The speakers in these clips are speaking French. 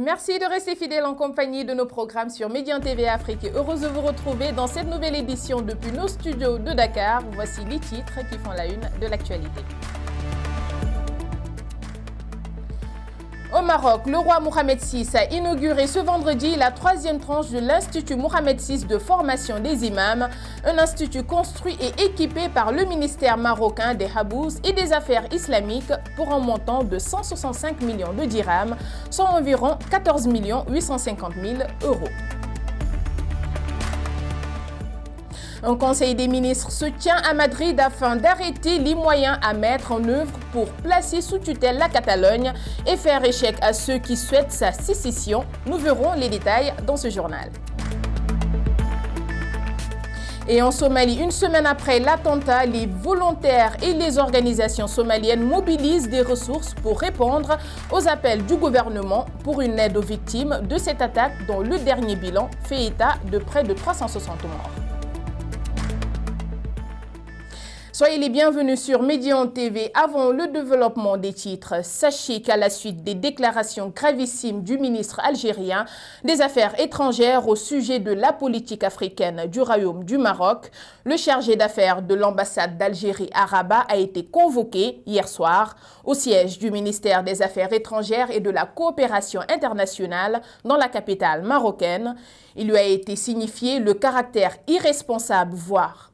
Merci de rester fidèle en compagnie de nos programmes sur Médian TV Afrique et heureuse de vous retrouver dans cette nouvelle édition depuis nos studios de Dakar. Voici les titres qui font la une de l'actualité. Au Maroc, le roi Mohamed VI a inauguré ce vendredi la 3e tranche de l'Institut Mohamed VI de formation des imams, un institut construit et équipé par le ministère marocain des Habous et des Affaires islamiques pour un montant de 165 millions de dirhams, soit environ 14 850 000 euros. Un conseil des ministres se tient à Madrid afin d'arrêter les moyens à mettre en œuvre pour placer sous tutelle la Catalogne et faire échec à ceux qui souhaitent sa sécession. Nous verrons les détails dans ce journal. Et en Somalie, une semaine après l'attentat, les volontaires et les organisations somaliennes mobilisent des ressources pour répondre aux appels du gouvernement pour une aide aux victimes de cette attaque dont le dernier bilan fait état de près de 360 morts. Soyez les bienvenus sur Médian TV. Avant le développement des titres, sachez qu'à la suite des déclarations gravissimes du ministre algérien des Affaires étrangères au sujet de la politique africaine du Royaume du Maroc, le chargé d'affaires de l'ambassade d'Algérie à Rabat a été convoqué hier soir au siège du ministère des Affaires étrangères et de la coopération internationale dans la capitale marocaine. Il lui a été signifié le caractère irresponsable, voire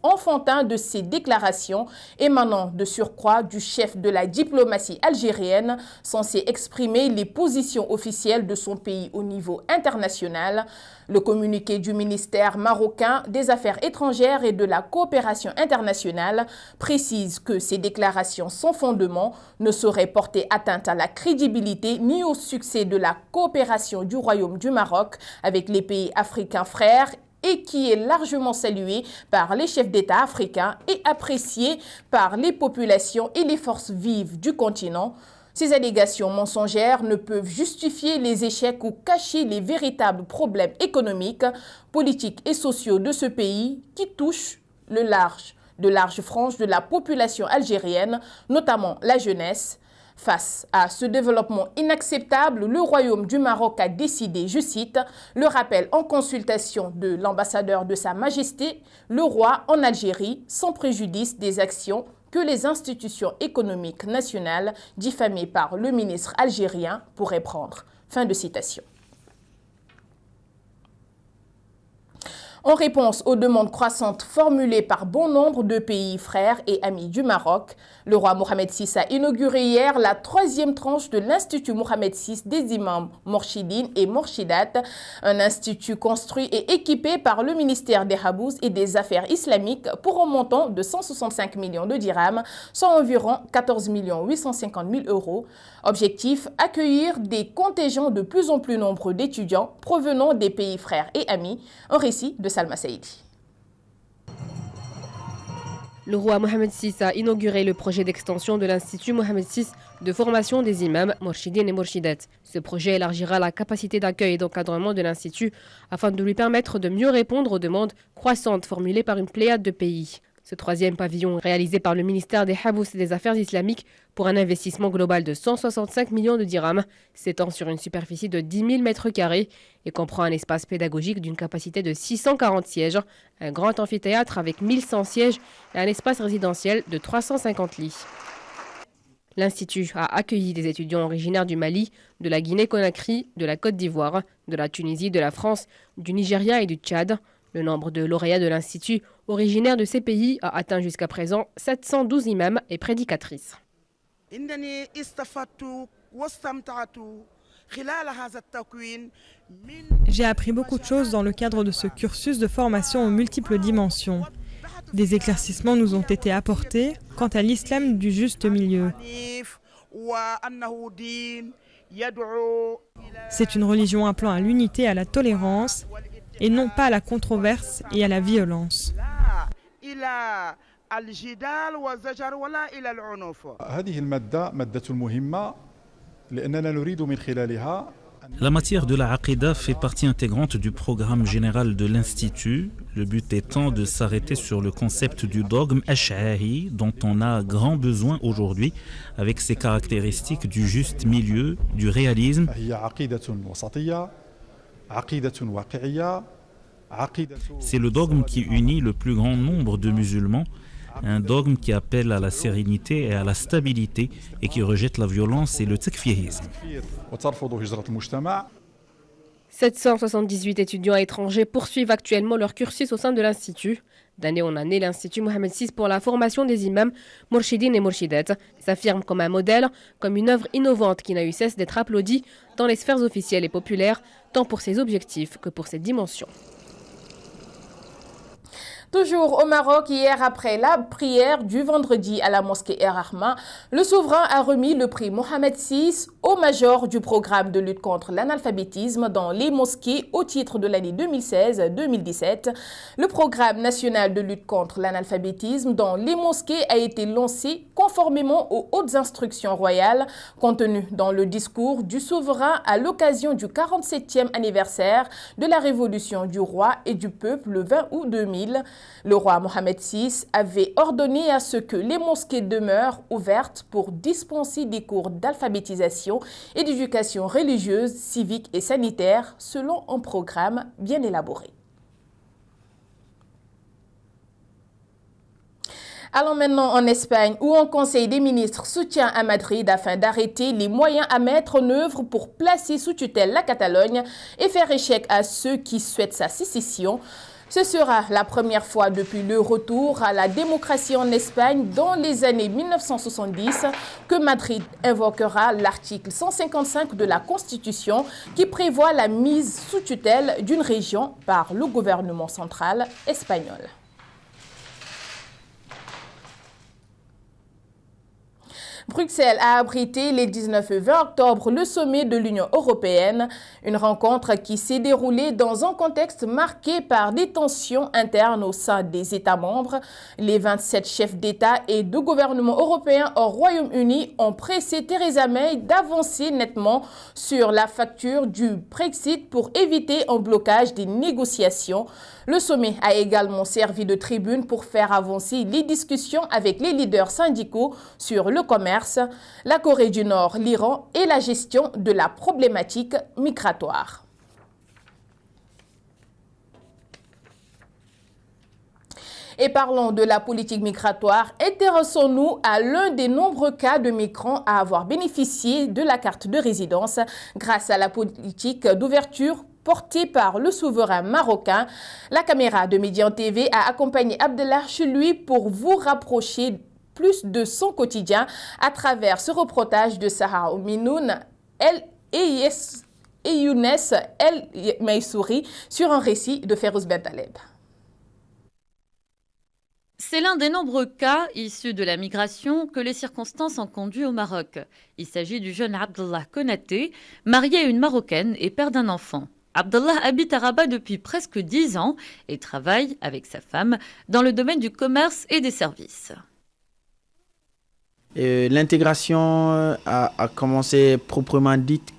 enfantin de ces déclarations émanant de surcroît du chef de la diplomatie algérienne censé exprimer les positions officielles de son pays au niveau international. Le communiqué du ministère marocain des Affaires étrangères et de la coopération internationale précise que ces déclarations sans fondement ne sauraient porter atteinte à la crédibilité ni au succès de la coopération du Royaume du Maroc avec les pays africains frères et qui est largement salué par les chefs d'État africains et apprécié par les populations et les forces vives du continent. Ces allégations mensongères ne peuvent justifier les échecs ou cacher les véritables problèmes économiques, politiques et sociaux de ce pays qui touchent de larges franges de la population algérienne, notamment la jeunesse. Face à ce développement inacceptable, le Royaume du Maroc a décidé, je cite, le rappel en consultation de l'ambassadeur de Sa Majesté, le roi en Algérie, sans préjudice des actions que les institutions économiques nationales diffamées par le ministre algérien pourraient prendre. Fin de citation. En réponse aux demandes croissantes formulées par bon nombre de pays frères et amis du Maroc, le roi Mohamed VI a inauguré hier la 3e tranche de l'Institut Mohamed VI des imams Morchidines et Morchidat, un institut construit et équipé par le ministère des Habous et des Affaires islamiques pour un montant de 165 millions de dirhams, soit environ 14 850 000 euros. Objectif, accueillir des contingents de plus en plus nombreux d'étudiants provenant des pays frères et amis. Un récit de Salma Saïdi. Le roi Mohamed VI a inauguré le projet d'extension de l'Institut Mohamed VI de formation des imams, Morchidines et Morchidat. Ce projet élargira la capacité d'accueil et d'encadrement de l'Institut afin de lui permettre de mieux répondre aux demandes croissantes formulées par une pléiade de pays. Ce 3e pavillon, réalisé par le ministère des Habous et des Affaires islamiques pour un investissement global de 165 millions de dirhams, s'étend sur une superficie de 10 000 m² et comprend un espace pédagogique d'une capacité de 640 sièges, un grand amphithéâtre avec 1100 sièges et un espace résidentiel de 350 lits. L'Institut a accueilli des étudiants originaires du Mali, de la Guinée-Conakry, de la Côte d'Ivoire, de la Tunisie, de la France, du Nigeria et du Tchad. Le nombre de lauréats de l'Institut, originaires de ces pays, a atteint jusqu'à présent 712 imams et prédicatrices. J'ai appris beaucoup de choses dans le cadre de ce cursus de formation aux multiples dimensions. Des éclaircissements nous ont été apportés quant à l'islam du juste milieu. C'est une religion appelant à l'unité et à la tolérance, et non pas à la controverse et à la violence. هذه المادة مادة مهمة لأننا نريد من خلالها La matière de la Aqida fait partie intégrante du programme général de l'Institut, le but étant de s'arrêter sur le concept du dogme ash'ari dont on a grand besoin aujourd'hui avec ses caractéristiques du juste milieu, du réalisme. C'est le dogme qui unit le plus grand nombre de musulmans, un dogme qui appelle à la sérénité et à la stabilité et qui rejette la violence et le takfirisme. 778 étudiants étrangers poursuivent actuellement leur cursus au sein de l'Institut. D'année en année, l'Institut Mohammed VI pour la formation des imams, Mourchidines et Mourchidettes s'affirme comme un modèle, comme une œuvre innovante qui n'a eu cesse d'être applaudie dans les sphères officielles et populaires, tant pour ses objectifs que pour ses dimensions. Toujours au Maroc, hier après la prière du vendredi à la mosquée Er-Rahma, le souverain a remis le prix Mohammed VI au major du programme de lutte contre l'analphabétisme dans les mosquées au titre de l'année 2016-2017. Le programme national de lutte contre l'analphabétisme dans les mosquées a été lancé conformément aux hautes instructions royales contenues dans le discours du souverain à l'occasion du 47e anniversaire de la révolution du roi et du peuple le 20 août 2000. Le roi Mohammed VI avait ordonné à ce que les mosquées demeurent ouvertes pour dispenser des cours d'alphabétisation et d'éducation religieuse, civique et sanitaire selon un programme bien élaboré. Allons maintenant en Espagne où un conseil des ministres soutient à Madrid afin d'arrêter les moyens à mettre en œuvre pour placer sous tutelle la Catalogne et faire échec à ceux qui souhaitent sa sécession. Ce sera la première fois depuis le retour à la démocratie en Espagne dans les années 1970 que Madrid invoquera l'article 155 de la Constitution qui prévoit la mise sous tutelle d'une région par le gouvernement central espagnol. Bruxelles a abrité les 19 et 20 octobre le sommet de l'Union européenne, une rencontre qui s'est déroulée dans un contexte marqué par des tensions internes au sein des États membres. Les 27 chefs d'État et de gouvernement européens au Royaume-Uni ont pressé Theresa May d'avancer nettement sur la facture du Brexit pour éviter un blocage des négociations. Le sommet a également servi de tribune pour faire avancer les discussions avec les leaders syndicaux sur le commerce, la Corée du Nord, l'Iran et la gestion de la problématique migratoire. Et parlons de la politique migratoire, intéressons-nous à l'un des nombreux cas de migrants à avoir bénéficié de la carte de résidence grâce à la politique d'ouverture portée par le souverain marocain. La caméra de Médian TV a accompagné Abdellah chez lui pour vous rapprocher plus de son quotidien à travers ce reportage de Sarah Minoun et Younes El Maïsouri sur un récit de Férouz Ben Taleb. C'est l'un des nombreux cas issus de la migration que les circonstances ont conduit au Maroc. Il s'agit du jeune Abdellah Konaté, marié à une Marocaine et père d'un enfant. Abdellah habite à Rabat depuis presque 10 ans et travaille avec sa femme dans le domaine du commerce et des services. L'intégration a commencé proprement dite,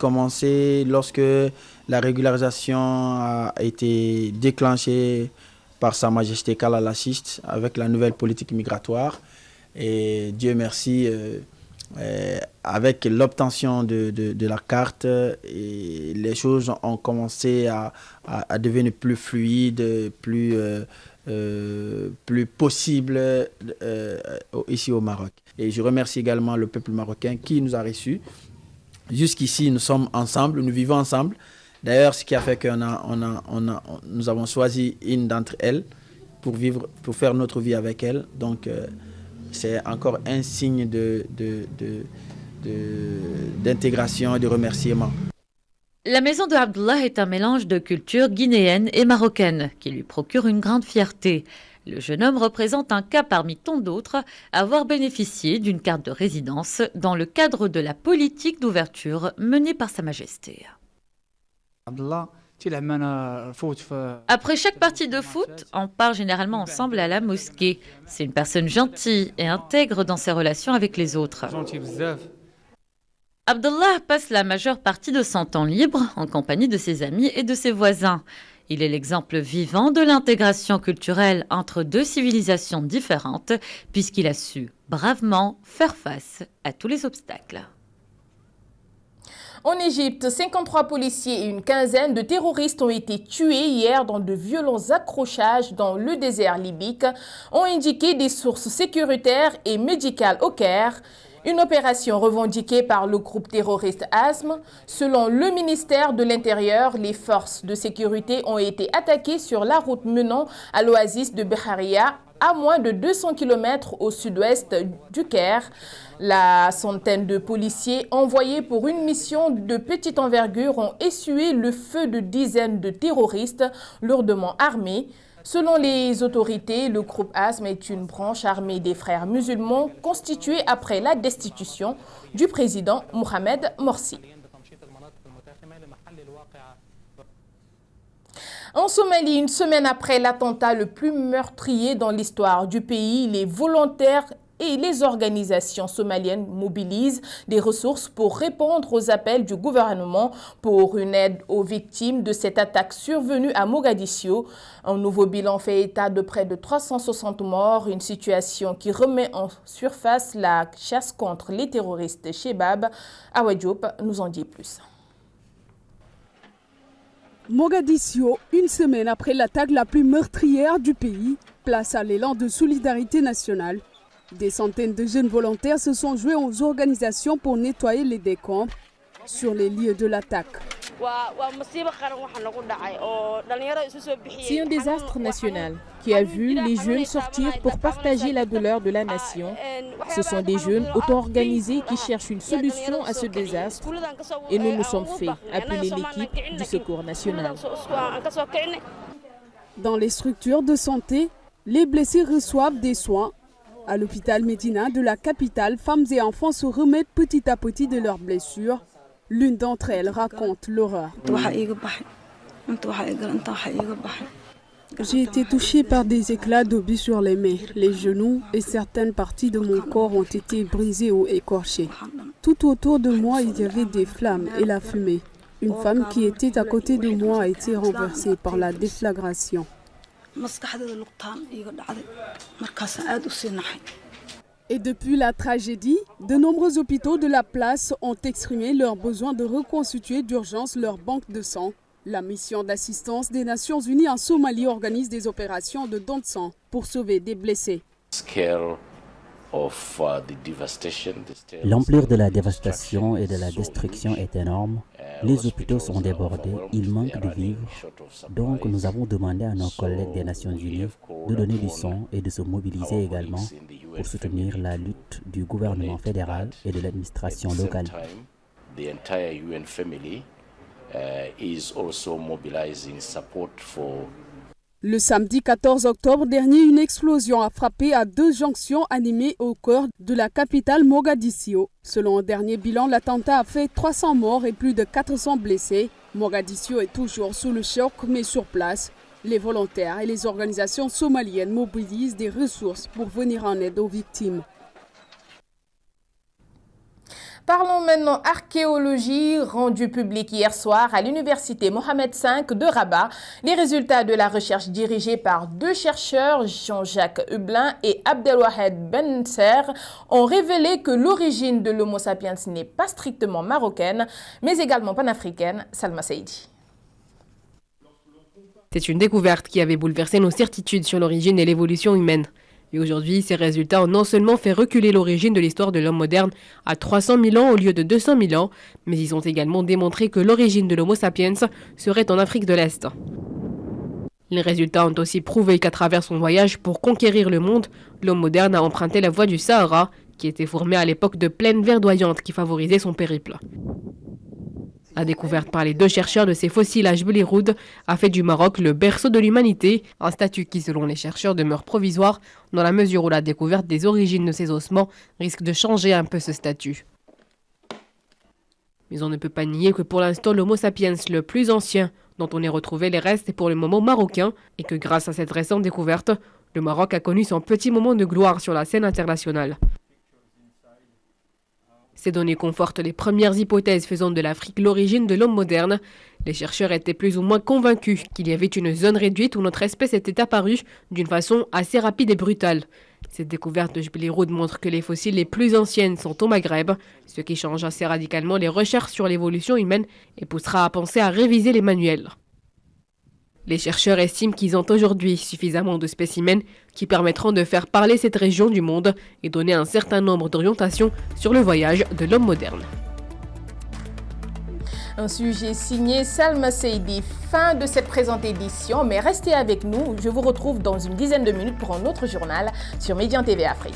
lorsque la régularisation a été déclenchée par Sa Majesté Kala Lassiste avec la nouvelle politique migratoire. Et Dieu merci, avec l'obtention de la carte, et les choses ont commencé à devenir plus fluides, plus possibles ici au Maroc. Et je remercie également le peuple marocain qui nous a reçus. Jusqu'ici, nous sommes ensemble, nous vivons ensemble. D'ailleurs, ce qui a fait que nous avons choisi une d'entre elles pour faire notre vie avec elle. Donc, c'est encore un signe d'intégration et de remerciement. La maison de Abdellah est un mélange de culture guinéenne et marocaine qui lui procure une grande fierté. Le jeune homme représente un cas parmi tant d'autres à avoir bénéficié d'une carte de résidence dans le cadre de la politique d'ouverture menée par Sa Majesté. Après chaque partie de foot, on part généralement ensemble à la mosquée. C'est une personne gentille et intègre dans ses relations avec les autres. Abdallah passe la majeure partie de son temps libre en compagnie de ses amis et de ses voisins. Il est l'exemple vivant de l'intégration culturelle entre deux civilisations différentes puisqu'il a su bravement faire face à tous les obstacles. En Égypte, 53 policiers et une quinzaine de terroristes ont été tués hier dans de violents accrochages dans le désert libyque, ont indiqué des sources sécuritaires et médicales au Caire. Une opération revendiquée par le groupe terroriste ASM. Selon le ministère de l'Intérieur, les forces de sécurité ont été attaquées sur la route menant à l'oasis de Beharia, à moins de 200 km au sud-ouest du Caire. La centaine de policiers envoyés pour une mission de petite envergure ont essuyé le feu de dizaines de terroristes lourdement armés. Selon les autorités, le groupe ASM est une branche armée des frères musulmans constituée après la destitution du président Mohamed Morsi. En Somalie, une semaine après l'attentat le plus meurtrier dans l'histoire du pays, les volontaires et les organisations somaliennes mobilisent des ressources pour répondre aux appels du gouvernement pour une aide aux victimes de cette attaque survenue à Mogadiscio. Un nouveau bilan fait état de près de 360 morts, une situation qui remet en surface la chasse contre les terroristes Chebab. Awa Diop nous en dit plus. Mogadiscio, une semaine après l'attaque la plus meurtrière du pays, place à l'élan de solidarité nationale. Des centaines de jeunes volontaires se sont joints aux organisations pour nettoyer les décombres sur les lieux de l'attaque. C'est un désastre national qui a vu les jeunes sortir pour partager la douleur de la nation. Ce sont des jeunes auto-organisés qui cherchent une solution à ce désastre et nous nous sommes fait appeler l'équipe du Secours national. Dans les structures de santé, les blessés reçoivent des soins. À l'hôpital Médina de la capitale, femmes et enfants se remettent petit à petit de leurs blessures. L'une d'entre elles raconte l'horreur. J'ai été touchée par des éclats d'obus sur les mains, les genoux et certaines parties de mon corps ont été brisées ou écorchées. Tout autour de moi, il y avait des flammes et la fumée. Une femme qui était à côté de moi a été renversée par la déflagration. Et depuis la tragédie, de nombreux hôpitaux de la place ont exprimé leur besoin de reconstituer d'urgence leur banque de sang. La mission d'assistance des Nations Unies en Somalie organise des opérations de don de sang pour sauver des blessés. L'ampleur de la dévastation et de la destruction est énorme. Les hôpitaux sont débordés, il manque de vivres. Donc nous avons demandé à nos collègues des Nations Unies de donner du sang et de se mobiliser également pour soutenir la lutte du gouvernement fédéral et de l'administration locale. Le samedi 14 octobre dernier, une explosion a frappé à 2 jonctions animées au cœur de la capitale Mogadiscio. Selon un dernier bilan, l'attentat a fait 300 morts et plus de 400 blessés. Mogadiscio est toujours sous le choc, mais sur place, les volontaires et les organisations somaliennes mobilisent des ressources pour venir en aide aux victimes. Parlons maintenant archéologie, rendu public hier soir à l'université Mohamed V de Rabat. Les résultats de la recherche dirigée par 2 chercheurs, Jean-Jacques Hublin et Abdelwahed Benser, ont révélé que l'origine de l'Homo sapiens n'est pas strictement marocaine, mais également panafricaine. Salma Saïdi. C'est une découverte qui avait bouleversé nos certitudes sur l'origine et l'évolution humaine. Et aujourd'hui, ces résultats ont non seulement fait reculer l'origine de l'histoire de l'homme moderne à 300 000 ans au lieu de 200 000 ans, mais ils ont également démontré que l'origine de l'Homo sapiens serait en Afrique de l'Est. Les résultats ont aussi prouvé qu'à travers son voyage pour conquérir le monde, l'homme moderne a emprunté la voie du Sahara, qui était formée à l'époque de plaines verdoyantes qui favorisaient son périple. La découverte par les 2 chercheurs de ces fossiles à Jbeliroud a fait du Maroc le berceau de l'humanité, un statut qui, selon les chercheurs, demeure provisoire dans la mesure où la découverte des origines de ces ossements risque de changer un peu ce statut. Mais on ne peut pas nier que pour l'instant l'Homo sapiens le plus ancien dont on ait retrouvé les restes est pour le moment marocain et que grâce à cette récente découverte, le Maroc a connu son petit moment de gloire sur la scène internationale. Ces données confortent les premières hypothèses faisant de l'Afrique l'origine de l'homme moderne. Les chercheurs étaient plus ou moins convaincus qu'il y avait une zone réduite où notre espèce était apparue d'une façon assez rapide et brutale. Cette découverte de Jebel Irhoud montre que les fossiles les plus anciennes sont au Maghreb, ce qui change assez radicalement les recherches sur l'évolution humaine et poussera à penser à réviser les manuels. Les chercheurs estiment qu'ils ont aujourd'hui suffisamment de spécimens qui permettront de faire parler cette région du monde et donner un certain nombre d'orientations sur le voyage de l'homme moderne. Un sujet signé Salma Seydi. Fin de cette présente édition, mais restez avec nous. Je vous retrouve dans une dizaine de minutes pour un autre journal sur Médian TV Afrique.